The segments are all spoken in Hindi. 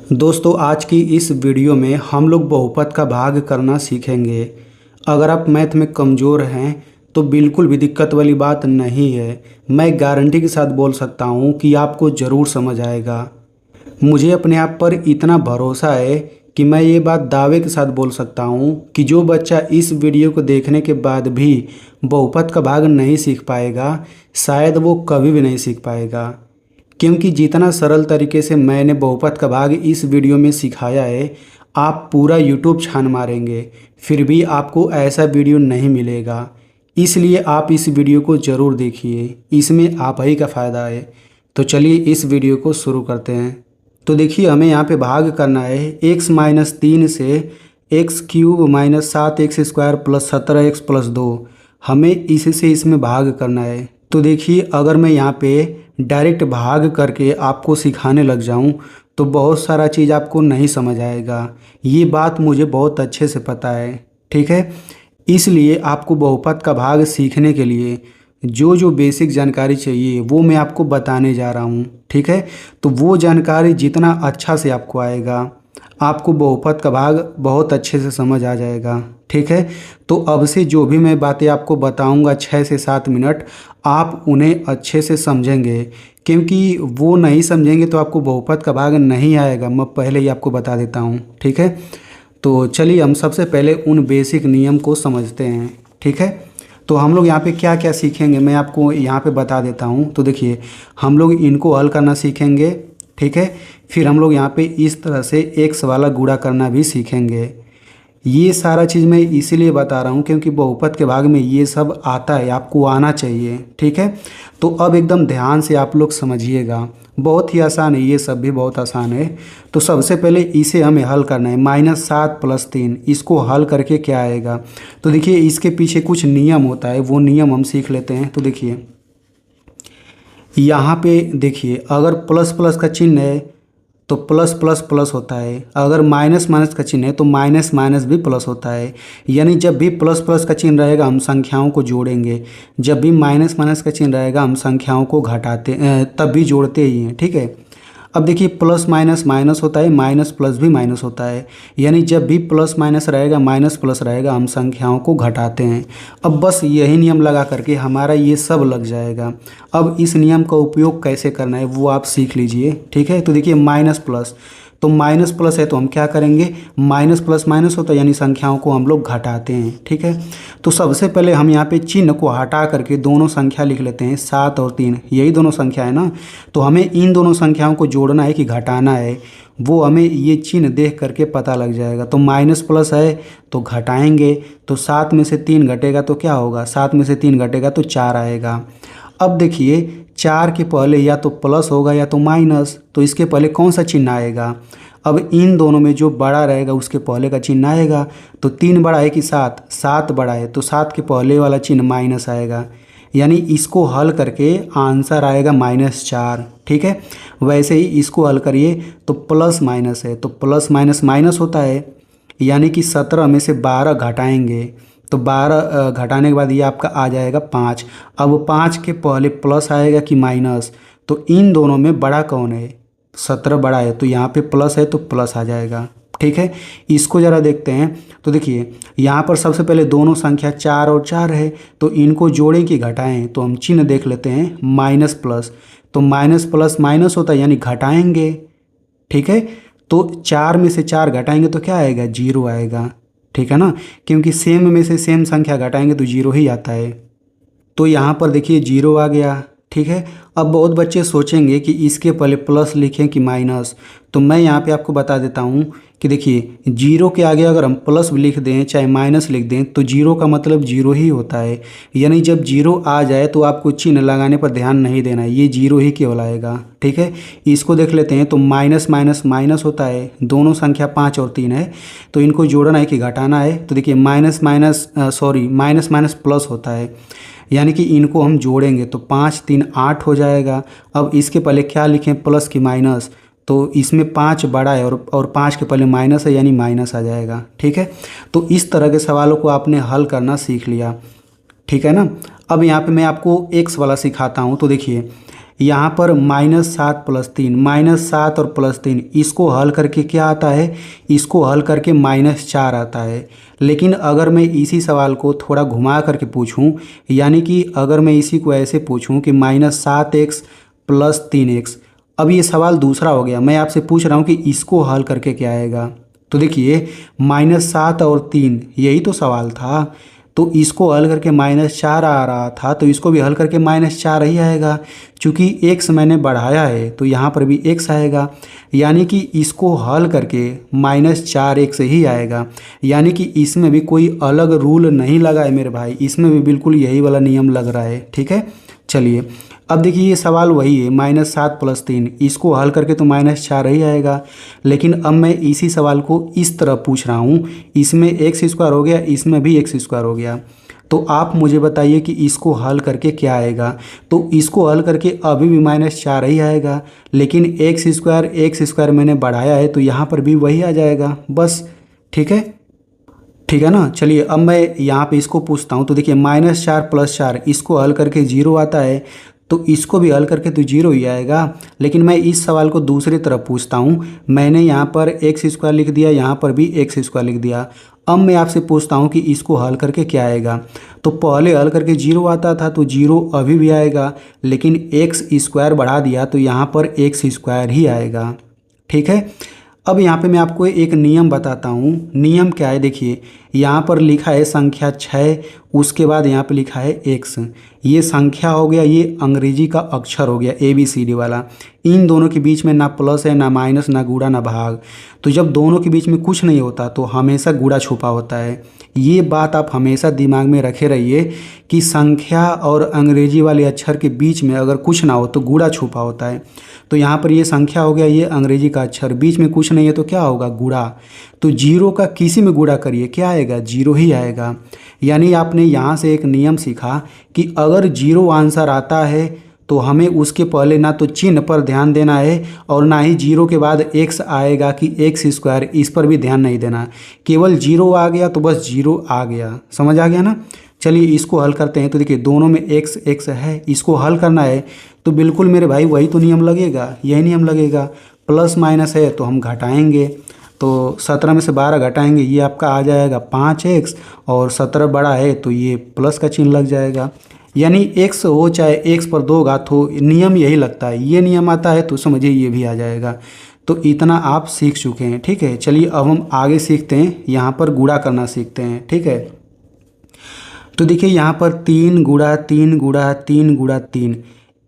दोस्तों आज की इस वीडियो में हम लोग बहुपद का भाग करना सीखेंगे। अगर आप मैथ में कमज़ोर हैं तो बिल्कुल भी दिक्कत वाली बात नहीं है। मैं गारंटी के साथ बोल सकता हूँ कि आपको ज़रूर समझ आएगा। मुझे अपने आप पर इतना भरोसा है कि मैं ये बात दावे के साथ बोल सकता हूँ कि जो बच्चा इस वीडियो को देखने के बाद भी बहुपद का भाग नहीं सीख पाएगा, शायद वो कभी भी नहीं सीख पाएगा। क्योंकि जितना सरल तरीके से मैंने बहुपद का भाग इस वीडियो में सिखाया है, आप पूरा यूट्यूब छान मारेंगे फिर भी आपको ऐसा वीडियो नहीं मिलेगा। इसलिए आप इस वीडियो को ज़रूर देखिए, इसमें आप ही का फ़ायदा है। तो चलिए इस वीडियो को शुरू करते हैं। तो देखिए हमें यहाँ पे भाग करना है x-3 से x³ - 7x² + 17x + 2। हमें इससे इसमें भाग करना है। तो देखिए अगर मैं यहाँ पे डायरेक्ट भाग करके आपको सिखाने लग जाऊं तो बहुत सारा चीज़ आपको नहीं समझ आएगा। ये बात मुझे बहुत अच्छे से पता है, ठीक है। इसलिए आपको बहुपद का भाग सीखने के लिए जो जो बेसिक जानकारी चाहिए वो मैं आपको बताने जा रहा हूँ, ठीक है। तो वो जानकारी जितना अच्छा से आपको आएगा, आपको बहुपद का भाग बहुत अच्छे से समझ आ जाएगा, ठीक है। तो अब से जो भी मैं बातें आपको बताऊंगा 6 से 7 मिनट, आप उन्हें अच्छे से समझेंगे। क्योंकि वो नहीं समझेंगे तो आपको बहुपद का भाग नहीं आएगा, मैं पहले ही आपको बता देता हूँ, ठीक है। तो चलिए हम सबसे पहले उन बेसिक नियम को समझते हैं, ठीक है। तो हम लोग यहाँ पे क्या क्या सीखेंगे मैं आपको यहाँ पे बता देता हूँ। तो देखिए हम लोग इनको हल करना सीखेंगे, ठीक है। फिर हम लोग यहाँ पे इस तरह से एक्स वाला गुणा करना भी सीखेंगे। ये सारा चीज़ मैं इसीलिए बता रहा हूँ क्योंकि बहुपद के भाग में ये सब आता है, आपको आना चाहिए, ठीक है। तो अब एकदम ध्यान से आप लोग समझिएगा, बहुत ही आसान है, ये सब भी बहुत आसान है। तो सबसे पहले इसे हमें हल करना है, -7 + 3। इसको हल करके क्या आएगा, तो देखिए इसके पीछे कुछ नियम होता है, वो नियम हम सीख लेते हैं। तो देखिए यहाँ पे देखिए अगर प्लस प्लस का चिन्ह है तो प्लस प्लस प्लस होता है, अगर माइनस माइनस का चिन्ह है तो माइनस माइनस भी प्लस होता है। यानी जब भी प्लस प्लस का चिन्ह रहेगा हम संख्याओं को जोड़ेंगे, जब भी माइनस माइनस का चिन्ह रहेगा हम संख्याओं को घटाते तब भी जोड़ते ही हैं, ठीक है। अब देखिए प्लस माइनस माइनस होता है, माइनस प्लस भी माइनस होता है। यानी जब भी प्लस माइनस रहेगा माइनस प्लस रहेगा हम संख्याओं को घटाते हैं। अब बस यही नियम लगा करके हमारा ये सब लग जाएगा। अब इस नियम का उपयोग कैसे करना है वो आप सीख लीजिए, ठीक है। तो देखिए माइनस प्लस, तो माइनस प्लस है तो हम क्या करेंगे, माइनस प्लस माइनस होता है यानी संख्याओं को हम लोग घटाते हैं, ठीक है। तो सबसे पहले हम यहाँ पे चिन्ह को हटा करके दोनों संख्या लिख लेते हैं, 7 और 3, यही दोनों संख्या है ना। तो हमें इन दोनों संख्याओं को जोड़ना है कि घटाना है, वो हमें ये चिन्ह देख करके पता लग जाएगा। तो माइनस प्लस है तो घटाएंगे, तो 7 में से 3 घटेगा तो क्या होगा, 7 में से 3 घटेगा तो 4 आएगा। अब देखिए 4 के पहले या तो प्लस होगा या तो माइनस, तो इसके पहले कौन सा चिन्ह आएगा। अब इन दोनों में जो बड़ा रहेगा उसके पहले का चिन्ह आएगा। तो 3 बड़ा है कि 7, 7 बड़ा है तो 7 के पहले वाला चिन्ह माइनस आएगा। यानी इसको हल करके आंसर आएगा -4, ठीक है। वैसे ही इसको हल करिए तो प्लस माइनस है तो प्लस माइनस माइनस होता है। यानी कि 17 में से 12 घटाएंगे तो 12 घटाने के बाद ये आपका आ जाएगा 5। अब 5 के पहले प्लस आएगा कि माइनस, तो इन दोनों में बड़ा कौन है, 17 बड़ा है तो यहाँ पे प्लस है तो प्लस आ जाएगा, ठीक है। इसको ज़रा देखते हैं। तो देखिए यहाँ पर सबसे पहले दोनों संख्या 4 और 4 है, तो इनको जोड़ें कि घटाएं, तो हम चिन्ह देख लेते हैं माइनस प्लस, तो माइनस प्लस माइनस होता है यानी घटाएंगे, ठीक है। तो 4 में से 4 घटाएंगे तो क्या आएगा, 0 आएगा, ठीक है ना। क्योंकि सेम में से सेम संख्या घटाएंगे तो 0 ही आता है। तो यहाँ पर देखिए 0 आ गया, ठीक है। अब बहुत बच्चे सोचेंगे कि इसके पहले प्लस लिखें कि माइनस, तो मैं यहाँ पे आपको बता देता हूँ कि देखिए 0 के आगे अगर हम प्लस भी लिख दें चाहे माइनस लिख दें तो 0 का मतलब 0 ही होता है। यानी जब 0 आ जाए तो आपको चिन्ह लगाने पर ध्यान नहीं देना है, ये 0 ही केवल आएगा, ठीक है। इसको देख लेते हैं। तो माइनस माइनस माइनस होता है, दोनों संख्या 5 और 3 है तो इनको जोड़ना है कि घटाना है। तो देखिए माइनस माइनस प्लस होता है, यानी कि इनको हम जोड़ेंगे तो 5 3 8 हो जाएगा। अब इसके पहले क्या लिखें, प्लस की माइनस, तो इसमें 5 बड़ा है और 5 के पहले माइनस है यानी माइनस आ जाएगा, ठीक है। तो इस तरह के सवालों को आपने हल करना सीख लिया, ठीक है ना। अब यहाँ पे मैं आपको एक्स वाला सिखाता हूँ। तो देखिए यहाँ पर -7 + 3, -7 और +3 इसको हल करके क्या आता है, इसको हल करके -4 आता है। लेकिन अगर मैं इसी सवाल को थोड़ा घुमा करके पूछूं, यानी कि अगर मैं इसी को ऐसे पूछूं कि -7x + 3x, अब ये सवाल दूसरा हो गया। मैं आपसे पूछ रहा हूँ कि इसको हल करके क्या आएगा। तो देखिए -7 और 3 यही तो सवाल था, तो इसको हल करके -4 आ रहा था, तो इसको भी हल करके -4 ही आएगा। चूँकि x मैंने बढ़ाया है तो यहाँ पर भी x आएगा, यानी कि इसको हल करके -4x ही आएगा। यानी कि इसमें भी कोई अलग रूल नहीं लगा है मेरे भाई, इसमें भी बिल्कुल यही वाला नियम लग रहा है। ठीक है, चलिए अब देखिए ये सवाल वही है, -7 + 3 इसको हल करके तो -4 ही आएगा। लेकिन अब मैं इसी सवाल को इस तरह पूछ रहा हूँ, इसमें x² हो गया, इसमें भी x² हो गया। तो आप मुझे बताइए कि इसको हल करके क्या आएगा। तो इसको हल करके अभी भी -4 ही आएगा, लेकिन x² मैंने बढ़ाया है तो यहाँ पर भी वही आ जाएगा बस। ठीक है, ठीक है ना। चलिए अब मैं यहाँ पे इसको पूछता हूँ। तो देखिए -4 + 4 इसको हल करके 0 आता है, तो इसको भी हल करके तो 0 ही आएगा। लेकिन मैं इस सवाल को दूसरी तरफ पूछता हूँ। मैंने यहाँ पर x² लिख दिया, यहाँ पर भी x² लिख दिया। अब मैं आपसे पूछता हूँ कि इसको हल करके क्या आएगा। तो पहले हल करके 0 आता था तो 0 अभी भी आएगा, लेकिन x² बढ़ा दिया तो यहाँ पर x² ही आएगा। ठीक है, अब यहाँ पे मैं आपको एक नियम बताता हूँ। नियम क्या है, देखिए यहाँ पर लिखा है संख्या 6, उसके बाद यहाँ पे लिखा है x। ये संख्या हो गया, ये अंग्रेजी का अक्षर हो गया ABCD वाला। इन दोनों के बीच में ना प्लस है, ना माइनस, ना गुणा, ना भाग। तो जब दोनों के बीच में कुछ नहीं होता तो हमेशा गुणा छुपा होता है। ये बात आप हमेशा दिमाग में रखे रहिए कि संख्या और अंग्रेजी वाले अक्षर के बीच में अगर कुछ ना हो तो गुणा छुपा होता है। तो यहाँ पर ये संख्या हो गया, ये अंग्रेजी का अक्षर, बीच में कुछ नहीं है तो क्या होगा, गुणा। तो 0 का किसी में गुणा करिए, क्या आएगा, 0 ही आएगा। यानी आपने यहाँ से एक नियम सीखा कि अगर 0 आंसर आता है तो हमें उसके पहले ना तो चिन्ह पर ध्यान देना है और ना ही 0 के बाद x आएगा कि x², इस पर भी ध्यान नहीं देना। केवल 0 आ गया तो बस 0 आ गया, समझ आ गया ना। चलिए इसको हल करते हैं। तो देखिए दोनों में x x है, इसको हल करना है तो बिल्कुल मेरे भाई वही तो नियम लगेगा, यही नियम लगेगा। प्लस माइनस है तो हम घटाएंगे, तो 17 में से 12 घटाएंगे, ये आपका आ जाएगा 5x, और 17 बड़ा है तो ये प्लस का चिन्ह लग जाएगा। यानी x हो चाहे x पर 2 घात हो, नियम यही लगता है। ये नियम आता है तो समझिए ये भी आ जाएगा। तो इतना आप सीख चुके हैं। ठीक है, चलिए अब हम आगे सीखते हैं, यहाँ पर गुणा करना सीखते हैं। ठीक है, तो देखिए यहाँ पर 3 गुणा 3 गुणा 3 गुणा 3,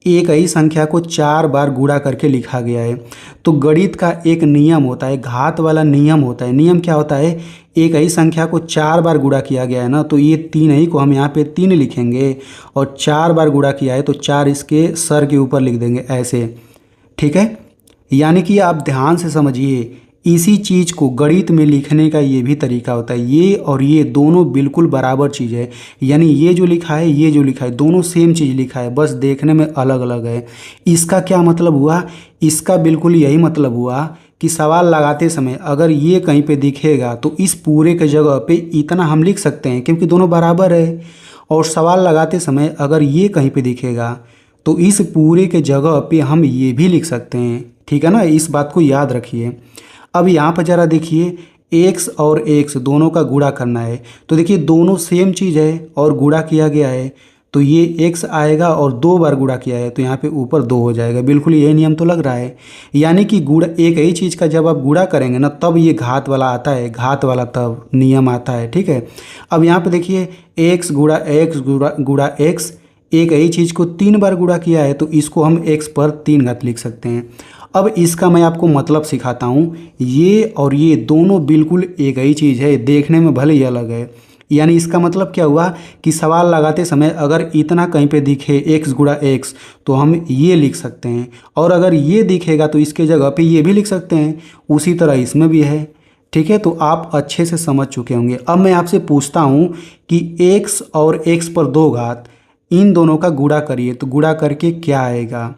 एक ही संख्या को 4 बार गुणा करके लिखा गया है। तो गणित का एक नियम होता है, घात वाला नियम होता है। नियम क्या होता है, एक ही संख्या को 4 बार गुणा किया गया है ना, तो ये 3 ही को हम यहाँ पे 3 लिखेंगे, और 4 बार गुणा किया है तो 4 इसके सर के ऊपर लिख देंगे ऐसे। ठीक है, यानी कि आप ध्यान से समझिए, इसी चीज़ को गणित में लिखने का ये भी तरीका होता है। ये और ये दोनों बिल्कुल बराबर चीज़ है, यानी ये जो लिखा है, ये जो लिखा है, दोनों सेम चीज़ लिखा है, बस देखने में अलग अलग है। इसका क्या मतलब हुआ, इसका बिल्कुल यही मतलब हुआ कि सवाल लगाते समय अगर ये कहीं पे दिखेगा तो इस पूरे के जगह पे इतना हम लिख सकते हैं, क्योंकि दोनों बराबर है। और सवाल लगाते समय अगर ये कहीं पे दिखेगा तो इस पूरे के जगह पे हम ये भी लिख सकते हैं। ठीक है ना, इस बात को याद रखिए। अब यहाँ पर ज़रा देखिए, x और x दोनों का गुणा करना है। तो देखिए दोनों सेम चीज़ है और गुणा किया गया है, तो ये x आएगा और 2 बार गुणा किया है तो यहाँ पे ऊपर 2 हो जाएगा। बिल्कुल यही नियम तो लग रहा है। यानी कि गुणा, एक ही चीज़ का जब आप गुणा करेंगे ना तब ये घात वाला आता है, घात वाला तब नियम आता है। ठीक है, अब यहाँ पे देखिए x गुणा x गुणा x, एक ही चीज़ को 3 बार गुणा किया है तो इसको हम x पर 3 घात लिख सकते हैं। अब इसका मैं आपको मतलब सिखाता हूँ। ये और ये दोनों बिल्कुल एक ही चीज़ है, देखने में भले ही अलग है। यानी इसका मतलब क्या हुआ कि सवाल लगाते समय अगर इतना कहीं पे दिखे x गुणा x तो हम ये लिख सकते हैं, और अगर ये दिखेगा तो इसके जगह पे ये भी लिख सकते हैं। उसी तरह इसमें भी है। ठीक है, तो आप अच्छे से समझ चुके होंगे। अब मैं आपसे पूछता हूँ कि x और x पर 2 घात, इन दोनों का गुणा करिए तो गुणा करके क्या आएगा।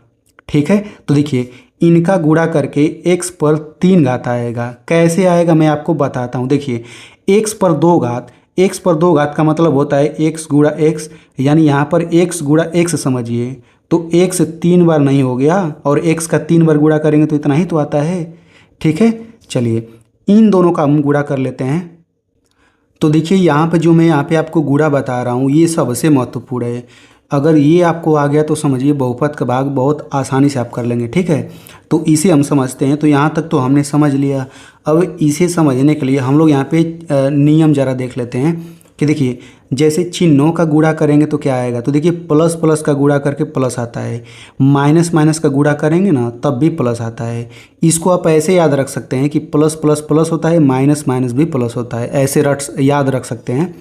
ठीक है, तो देखिए इनका गुणा करके x पर 3 घात आएगा। कैसे आएगा मैं आपको बताता हूँ। देखिए x पर 2 घात, x पर 2 घात का मतलब होता है x गुणा x, यानी यहाँ पर x गुणा x समझिए। तो x 3 बार नहीं हो गया, और x का 3 बार गुणा करेंगे तो इतना ही तो आता है। ठीक है, चलिए इन दोनों का हम गुणा कर लेते हैं। तो देखिए यहाँ पे जो मैं यहाँ पे आपको गुणा बता रहा हूँ ये सबसे महत्वपूर्ण है। अगर ये आपको आ गया तो समझिए बहुपद का भाग बहुत आसानी से आप कर लेंगे। ठीक है, तो इसे हम समझते हैं। तो यहाँ तक तो हमने समझ लिया। अब इसे समझने के लिए हम लोग यहाँ पे नियम ज़रा देख लेते हैं कि देखिए जैसे चिन्हों का गुणा करेंगे तो क्या आएगा। तो देखिए प्लस प्लस का गुणा करके प्लस आता है, माइनस माइनस का गुणा करेंगे ना तब भी प्लस आता है। इसको आप ऐसे याद रख सकते हैं कि प्लस प्लस प्लस होता है, माइनस माइनस भी प्लस होता है, ऐसे याद रख सकते हैं।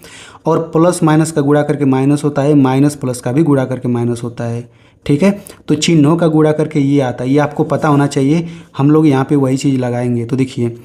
और प्लस माइनस का गुणा करके माइनस होता है, माइनस प्लस का भी गुणा करके माइनस होता है। ठीक है, तो चिन्हों का गुणा करके ये आता है, ये आपको पता होना चाहिए। हम लोग यहाँ पे वही चीज़ लगाएंगे। तो देखिए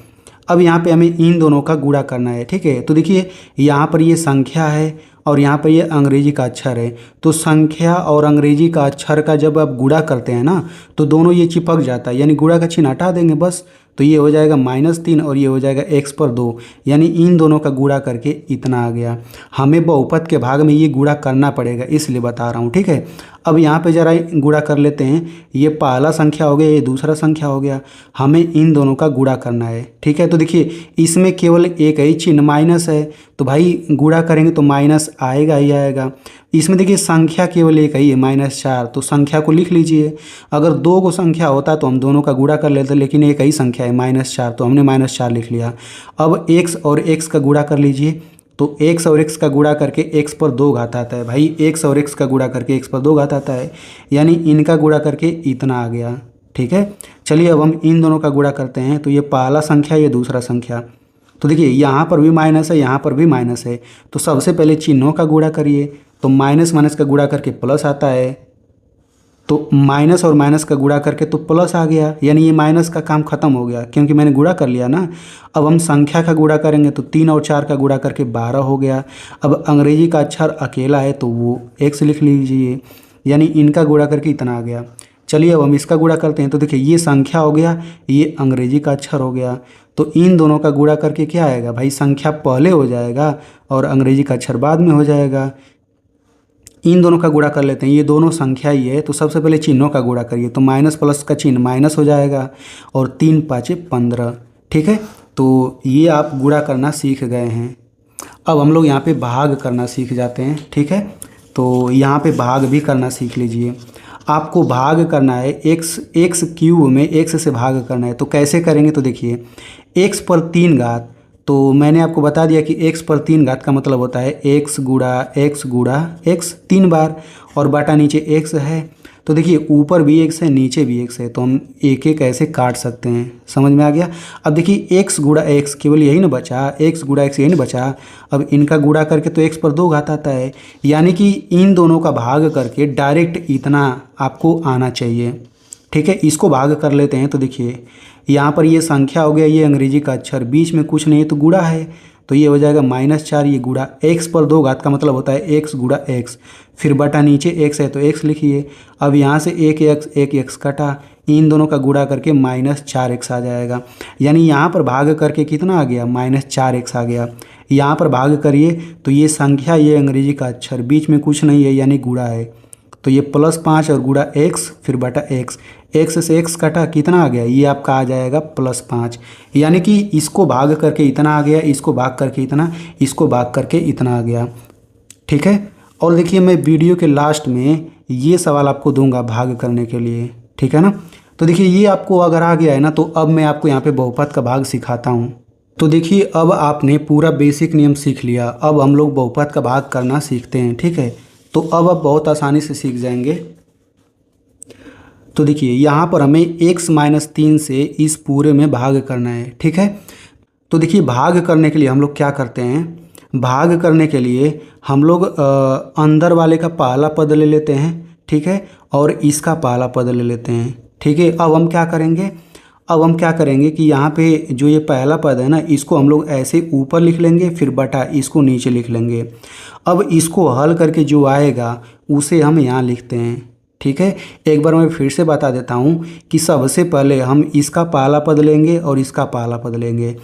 अब यहाँ पे हमें इन दोनों का गुणा करना है। ठीक है, तो देखिए यहाँ पर ये संख्या है और यहाँ पर ये अंग्रेजी का अक्षर है। तो संख्या और अंग्रेजी का अक्षर का जब आप गुणा करते हैं ना तो दोनों ये चिपक जाता है, यानी गुणा का चिन्ह हटा देंगे बस। तो ये हो जाएगा -3 और ये हो जाएगा x पर 2, यानी इन दोनों का गुणा करके इतना आ गया। हमें बहुपद के भाग में ये गुणा करना पड़ेगा, इसलिए बता रहा हूँ। ठीक है, अब यहाँ पे ज़रा गुणा कर लेते हैं। ये पहला संख्या हो गया, ये दूसरा संख्या हो गया, हमें इन दोनों का गुणा करना है। ठीक है, तो देखिए इसमें केवल एक ही चिन्ह माइनस है, तो भाई गुणा करेंगे तो माइनस आएगा ही आएगा। इसमें देखिए संख्या केवल एक ही है -4, तो संख्या को लिख लीजिए। अगर दो को संख्या होता तो हम दोनों का गुणा कर लेते, लेकिन एक ही संख्या है -4, तो हमने -4 लिख लिया। अब x और x का गुणा कर लीजिए। तो x और x का गुणा करके x पर 2 घात आता है। भाई x और x का गुणा करके x पर 2 घात आता है, यानी इनका गुणा करके इतना आ गया। ठीक है, चलिए अब हम इन दोनों का गुणा करते हैं। तो ये पहला संख्या, ये दूसरा संख्या। तो देखिए यहाँ पर भी माइनस है, यहाँ पर भी माइनस है, तो सबसे पहले चिन्हों का गुणा करिए। तो माइनस माइनस का गुणा करके प्लस आता है, तो माइनस और माइनस का गुणा करके तो प्लस आ गया, यानी ये माइनस का काम खत्म हो गया क्योंकि मैंने गुणा कर लिया ना। अब हम संख्या का गुणा करेंगे तो 3 और 4 का गुणा करके 12 हो गया। अब अंग्रेजी का अक्षर अकेला है तो वो x लिख लीजिए, यानी इनका गुणा करके इतना आ गया। चलिए अब हम इसका गुणा करते हैं। तो देखिए ये संख्या हो गया, ये अंग्रेजी का अक्षर हो गया, तो इन दोनों का गुणा करके क्या आएगा भाई, संख्या पहले हो जाएगा और अंग्रेजी का अक्षर बाद में हो जाएगा। इन दोनों का गुणा कर लेते हैं, ये दोनों संख्या ही है, तो सबसे पहले चिन्हों का गुणा करिए। तो माइनस प्लस का चिन्ह माइनस हो जाएगा और 3 5 15। ठीक है, तो ये आप गुणा करना सीख गए हैं। अब हम लोग यहाँ पे भाग करना सीख जाते हैं। ठीक है, तो यहाँ पे भाग भी करना सीख लीजिए। आपको भाग करना है x क्यूब में x से भाग करना है। तो कैसे करेंगे, तो देखिए x पर 3 घात, तो मैंने आपको बता दिया कि x पर 3 घात का मतलब होता है x गुणा x 3 बार, और बटा नीचे x है। तो देखिए ऊपर भी x है, नीचे भी x है, तो हम एक एक ऐसे काट सकते हैं। समझ में आ गया। अब देखिए x गुणा x केवल यही ना बचा, x गुणा x यही ना बचा। अब इनका गुणा करके तो x पर 2 घात आता है, यानी कि इन दोनों का भाग करके डायरेक्ट इतना आपको आना चाहिए। ठीक है, इसको भाग कर लेते हैं। तो देखिए यहाँ पर ये संख्या हो गया, ये अंग्रेजी का अक्षर, बीच में कुछ नहीं तो गुणा है, तो ये हो जाएगा -4, ये गुणा x पर 2 घात का मतलब होता है x गुणा x, फिर बटा नीचे x है तो x लिखिए। अब यहाँ से एक x कटा, इन दोनों का गुणा करके -4x आ जाएगा, यानी यहाँ पर भाग करके कितना आ गया, -4x आ गया। यहाँ पर भाग करिए तो ये संख्या, ये अंग्रेजी का अक्षर, बीच में कुछ नहीं है यानी गुणा है, तो ये +5 और गुणा x फिर बटा x से x कटा, कितना आ गया, ये आपका आ जाएगा +5, यानी कि इसको भाग करके इतना आ गया, इसको भाग करके इतना, इसको भाग करके इतना आ गया। ठीक है, और देखिए मैं वीडियो के लास्ट में ये सवाल आपको दूंगा भाग करने के लिए। ठीक है ना, तो देखिए ये आपको अगर आ गया है ना, तो अब मैं आपको यहाँ पे बहुपद का भाग सिखाता हूँ। तो देखिए अब आपने पूरा बेसिक नियम सीख लिया, अब हम लोग बहुपद का भाग करना सीखते हैं। ठीक है, तो अब आप बहुत आसानी से सीख जाएंगे। तो देखिए यहाँ पर हमें x - 3 से इस पूरे में भाग करना है। ठीक है, तो देखिए भाग करने के लिए हम लोग क्या करते हैं, भाग करने के लिए हम लोग अंदर वाले का पहला पद ले लेते हैं। ठीक है, और इसका पहला पद ले लेते हैं। ठीक है, अब हम क्या करेंगे कि यहाँ पे जो ये पहला पद है ना, इसको हम लोग ऐसे ऊपर लिख लेंगे, फिर बटा इसको नीचे लिख लेंगे। अब इसको हल करके जो आएगा उसे हम यहाँ लिखते हैं। ठीक है, एक बार मैं फिर से बता देता हूँ कि सबसे पहले हम इसका पहला पद लेंगे और इसका पहला पद लेंगे,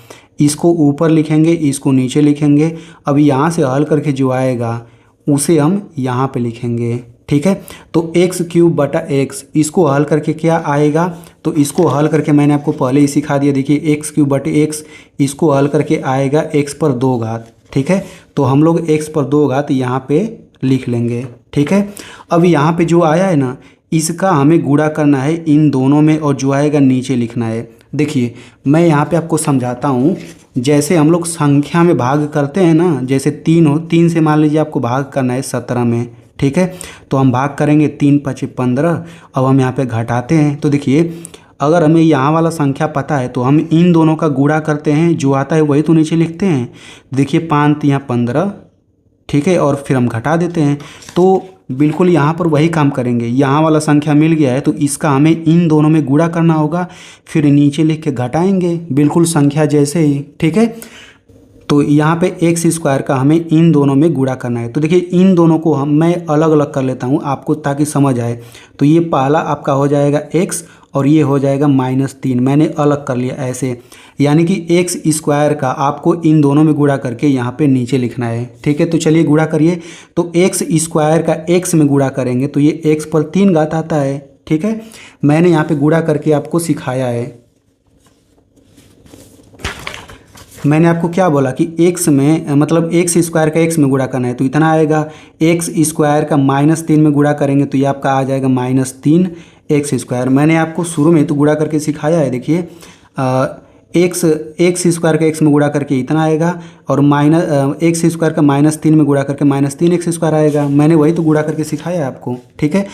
इसको ऊपर लिखेंगे, इसको नीचे लिखेंगे। अब यहाँ से हल करके जो आएगा उसे हम यहाँ पे लिखेंगे। ठीक है। तो एक्स क्यूब बटा एक्स, इसको हल करके क्या आएगा, तो इसको हल करके मैंने आपको पहले ही सिखा दिया। देखिए एक्स क्यूब बटे एक्स, इसको हल करके आएगा एक्स पर 2 घात, ठीक है। तो हम लोग एक्स पर 2 घात यहाँ पे लिख लेंगे, ठीक है। अब यहाँ पे जो आया है ना, इसका हमें गुणा करना है इन दोनों में, और जो आएगा नीचे लिखना है। देखिए मैं यहाँ पे आपको समझाता हूँ। जैसे हम लोग संख्या में भाग करते हैं ना, जैसे 3 हो, 3 से मान लीजिए आपको भाग करना है 17 में, ठीक है। तो हम भाग करेंगे 3 5 15। अब हम यहाँ पे घटाते हैं, तो देखिए अगर हमें यहाँ वाला संख्या पता है तो हम इन दोनों का गुणा करते हैं, जो आता है वही तो नीचे लिखते हैं। देखिए 5 यहाँ 15, ठीक है, और फिर हम घटा देते हैं। तो बिल्कुल यहाँ पर वही काम करेंगे। यहाँ वाला संख्या मिल गया है तो इसका हमें इन दोनों में गुणा करना होगा, फिर नीचे लिख के घटाएंगे, बिल्कुल संख्या जैसे ही, ठीक है। तो यहाँ पे एक्स स्क्वायर का हमें इन दोनों में गुणा करना है। तो देखिए इन दोनों को मैं अलग अलग कर लेता हूँ आपको, ताकि समझ आए। तो ये पहला आपका हो जाएगा एक्स, और ये हो जाएगा -3, मैंने अलग कर लिया ऐसे। यानी कि एक्स स्क्वायर का आपको इन दोनों में गुणा करके यहाँ पे नीचे लिखना है, ठीक है। तो चलिए गुणा करिए। तो एक्स स्क्वायर का एक्स में गुणा करेंगे तो ये एक्स पर 3 घात आता है, ठीक है। मैंने यहाँ पे गुणा करके आपको सिखाया है। मैंने आपको क्या बोला कि एक्स में मतलब एक्स स्क्वायर का एक्स में गुणा करना है तो इतना आएगा। एक्स स्क्वायर का -3 में गुणा करेंगे तो ये आपका आ जाएगा -3 एक्स स्क्वायर। मैंने आपको शुरू में तो गुणा करके सिखाया है। देखिए एक्स स्क्वायर का एक्स में गुणा करके इतना आएगा, और एक्स स्क्वायर का -3 में गुणा करके -3 एक्स स्क्वायर आएगा। मैंने वही तो गुणा करके सिखाया है आपको, ठीक है।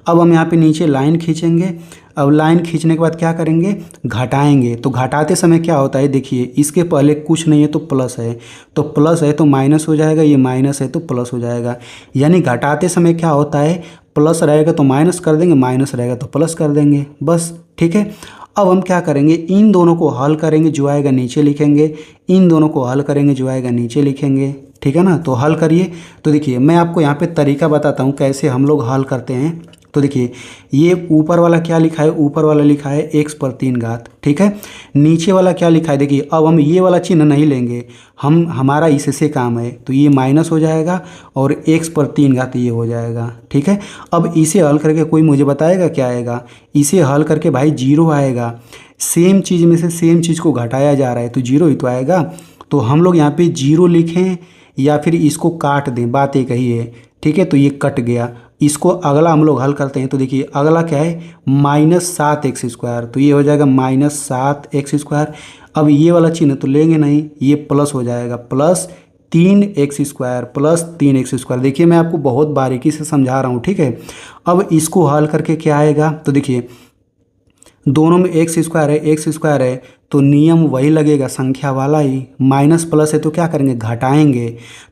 अब हम यहाँ पे नीचे लाइन खींचेंगे। अब लाइन खींचने के बाद क्या करेंगे, घटाएंगे। तो घटाते समय क्या होता है, देखिए इसके पहले कुछ नहीं है तो प्लस है, तो प्लस है तो माइनस हो जाएगा, ये माइनस है तो प्लस हो जाएगा। यानी घटाते समय क्या होता है, प्लस रहेगा तो माइनस कर देंगे, माइनस रहेगा तो प्लस कर देंगे, बस, ठीक है। अब हम क्या करेंगे, इन दोनों को हल करेंगे, जो आएगा नीचे लिखेंगे। इन दोनों को हल करेंगे, जो आएगा नीचे लिखेंगे, ठीक है ना। तो हल करिए। तो देखिए मैं आपको यहाँ पे तरीका बताता हूँ कैसे हम लोग हल करते हैं। तो देखिए ये ऊपर वाला क्या लिखा है, ऊपर वाला लिखा है एक्स पर 3 घात, ठीक है। नीचे वाला क्या लिखा है, देखिए अब हम ये वाला चिन्ह नहीं लेंगे, हमारा इससे काम है। तो ये माइनस हो जाएगा और एक्स पर 3 घात ये हो जाएगा, ठीक है। अब इसे हल करके कोई मुझे बताएगा क्या आएगा, इसे हल करके भाई 0 आएगा। सेम चीज़ में से सेम चीज़ को घटाया जा रहा है तो 0 ही तो आएगा। तो हम लोग यहाँ पे 0 लिखें या फिर इसको काट दें, बात एक ही है, ठीक है। तो ये कट गया। इसको अगला हम लोग हल करते हैं। तो देखिए अगला क्या है, -7 एक्स स्क्वायर, तो ये हो जाएगा -7 एक्स स्क्वायर। अब ये वाला चिन्ह तो लेंगे नहीं, ये प्लस हो जाएगा, +3 एक्स स्क्वायर, +3 एक्स स्क्वायर। देखिए मैं आपको बहुत बारीकी से समझा रहा हूँ, ठीक है। अब इसको हल करके क्या आएगा, तो देखिए दोनों में एक्स स्क्वायर है तो नियम वही लगेगा, संख्या वाला ही। माइनस प्लस है तो क्या करेंगे, घटाएंगे।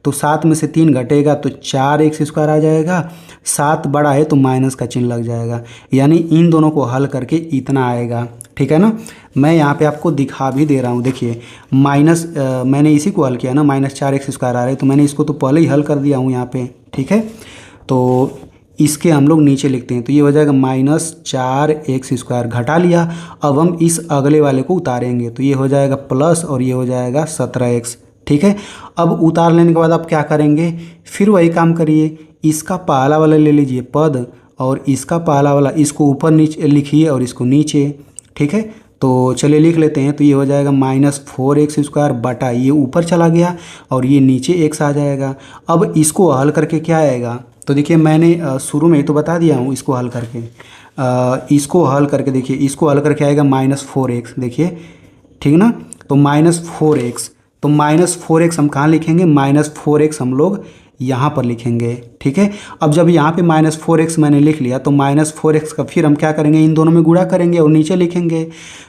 तो 7 में से 3 घटेगा तो 4 एक्स स्क्वायर आ जाएगा। 7 बड़ा है तो माइनस का चिन्ह लग जाएगा। यानी इन दोनों को हल करके इतना आएगा, ठीक है ना। मैं यहाँ पे आपको दिखा भी दे रहा हूँ। देखिए मैंने इसी को हल किया ना, -4 एक्स स्क्वायर आ रहा है तो मैंने इसको तो पहले ही हल कर दिया हूँ यहाँ पे, ठीक है। तो इसके हम लोग नीचे लिखते हैं तो ये हो जाएगा -4 एक्स स्क्वायर, घटा लिया। अब हम इस अगले वाले को उतारेंगे तो ये हो जाएगा प्लस और ये हो जाएगा 17 एक्स, ठीक है। अब उतार लेने के बाद आप क्या करेंगे, फिर वही काम करिए, इसका पहला वाला ले लीजिए पद और इसका पहला वाला इसको ऊपर नीचे लिखिए और इसको नीचे, ठीक है। तो चलिए लिख लेते हैं। तो ये हो जाएगा -4 एक्स स्क्वायर बटा ये ऊपर चला गया और ये नीचे एक्स आ जाएगा। अब इसको हल करके क्या आएगा, तो देखिए मैंने शुरू में ही तो बता दिया हूँ इसको हल करके। इसको हल करके देखिए, इसको हल करके आएगा -4 एक्स, देखिए ठीक ना। तो -4 एक्स, तो -4 एक्स हम कहाँ लिखेंगे, -4 एक्स हम लोग यहाँ पर लिखेंगे, ठीक है। अब जब यहाँ पे -4 एक्स मैंने लिख लिया तो -4 एक्स का फिर हम क्या करेंगे, इन दोनों में गुणा करेंगे और नीचे लिखेंगे।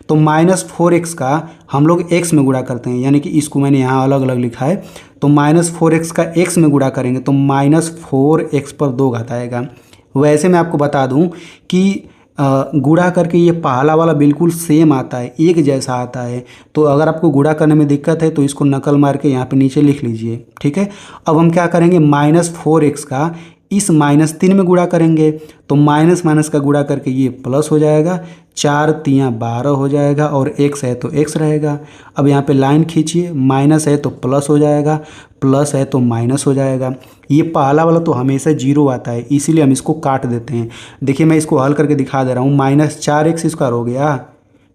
तो -4 एक्स का हम लोग एक्स में गुणा करते हैं, यानी कि इसको मैंने यहाँ अलग अलग लिखा है। तो -4 एक्स का एक्स में गुणा करेंगे तो -4 एक्स पर 2 घात आएगा। वैसे मैं आपको बता दूँ कि गुणा करके ये पहला वाला बिल्कुल सेम आता है, एक जैसा आता है। तो अगर आपको गुणा करने में दिक्कत है तो इसको नकल मार के यहाँ पे नीचे लिख लीजिए, ठीक है। अब हम क्या करेंगे, -4 एक्स का इस -3 में गुणा करेंगे तो माइनस का गुणा करके ये प्लस हो जाएगा, 4 तियाँ 12 हो जाएगा और x है तो x रहेगा। अब यहाँ पे लाइन खींचिए, माइनस है तो प्लस हो जाएगा, प्लस है तो माइनस हो जाएगा। ये पहला वाला तो हमेशा जीरो आता है, इसीलिए हम इसको काट देते हैं। देखिए मैं इसको हल करके दिखा दे रहा हूँ, -4x² हो गया,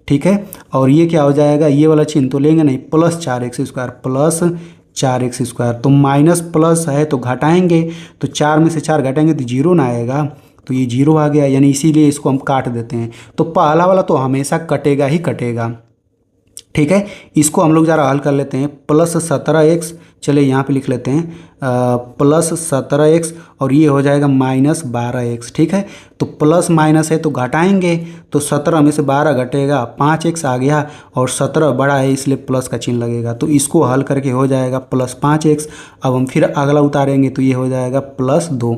ठीक है। और ये क्या हो जाएगा, ये वाला चिन्ह तो लेंगे नहीं, +4x², +4x²। तो माइनस प्लस है तो घटाएंगे, तो 4 में से 4 घटाएंगे तो जीरो ना आएगा, तो ये जीरो आ गया, यानी इसीलिए इसको हम काट देते हैं। तो पहला वाला तो हमेशा कटेगा ही कटेगा, ठीक है। इसको हम लोग ज़रा हल कर लेते हैं। +17x, चलिए यहाँ पे लिख लेते हैं +17x और ये हो जाएगा -12x, ठीक है। तो प्लस माइनस है तो घटाएंगे, तो 17 में से 12 घटेगा, 5x आ गया और 17 बड़ा है इसलिए प्लस का चिन्ह लगेगा। तो इसको हल करके हो जाएगा +5x। अब हम फिर अगला उतारेंगे तो ये हो जाएगा +2।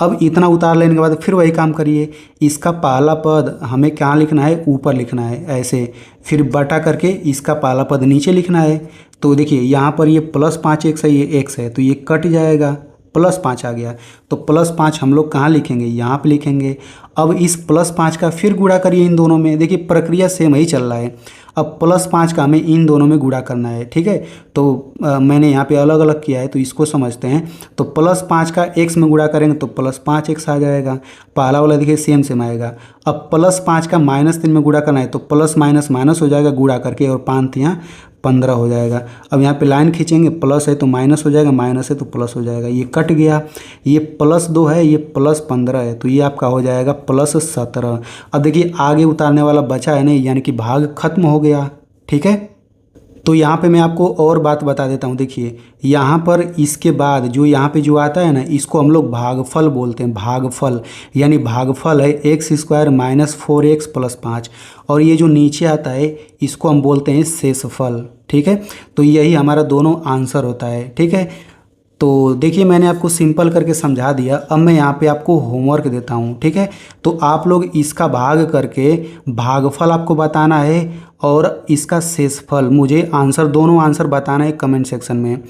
अब इतना उतार लेने के बाद फिर वही काम करिए, इसका पहला पद हमें कहाँ लिखना है, ऊपर लिखना है ऐसे, फिर बटा करके इसका पहला पद नीचे लिखना है। तो देखिए यहाँ पर ये +5x है, ये x है, तो ये कट जाएगा, +5 आ गया। तो +5 हम लोग कहाँ लिखेंगे, यहाँ पे लिखेंगे। अब इस +5 का फिर गुणा करिए इन दोनों में, देखिए प्रक्रिया सेम ही चल रहा है। अब +5 का हमें इन दोनों में गुणा करना है, ठीक है। तो मैंने यहाँ पे अलग अलग किया है, तो इसको समझते हैं। तो +5 का x में गुणा करेंगे तो +5x आ जाएगा, पहला वाला देखिए सेम सेम आएगा। अब +5 का -3 में गुणा करना है तो प्लस माइनस माइनस हो जाएगा गुणा करके, और 5 तियाँ 15 हो जाएगा। अब यहाँ पे लाइन खींचेंगे, प्लस है तो माइनस हो जाएगा, माइनस है तो प्लस हो जाएगा, ये कट गया। ये +2 है, ये +15 है, तो ये आपका हो जाएगा +17। अब देखिए आगे उतारने वाला बचा है नहीं, यानी कि भाग खत्म हो गया, ठीक है। तो यहाँ पे मैं आपको और बात बता देता हूँ। देखिए यहाँ पर इसके बाद जो यहाँ पे जो आता है ना, इसको हम लोग भागफल बोलते हैं, भागफल। यानी भागफल है x² - 4x + 5, और ये जो नीचे आता है इसको हम बोलते हैं शेषफल, ठीक है। तो यही हमारा दोनों आंसर होता है, ठीक है। तो देखिए मैंने आपको सिंपल करके समझा दिया। अब मैं यहाँ पे आपको होमवर्क देता हूँ, ठीक है। तो आप लोग इसका भाग करके भागफल आपको बताना है और इसका शेषफल, मुझे आंसर, दोनों आंसर बताना है कमेंट सेक्शन में।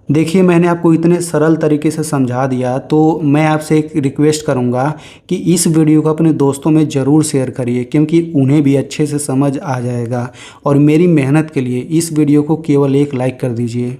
देखिए मैंने आपको इतने सरल तरीके से समझा दिया, तो मैं आपसे एक रिक्वेस्ट करूँगा कि इस वीडियो को अपने दोस्तों में ज़रूर शेयर करिए, क्योंकि उन्हें भी अच्छे से समझ आ जाएगा। और मेरी मेहनत के लिए इस वीडियो को केवल एक लाइक कर दीजिए।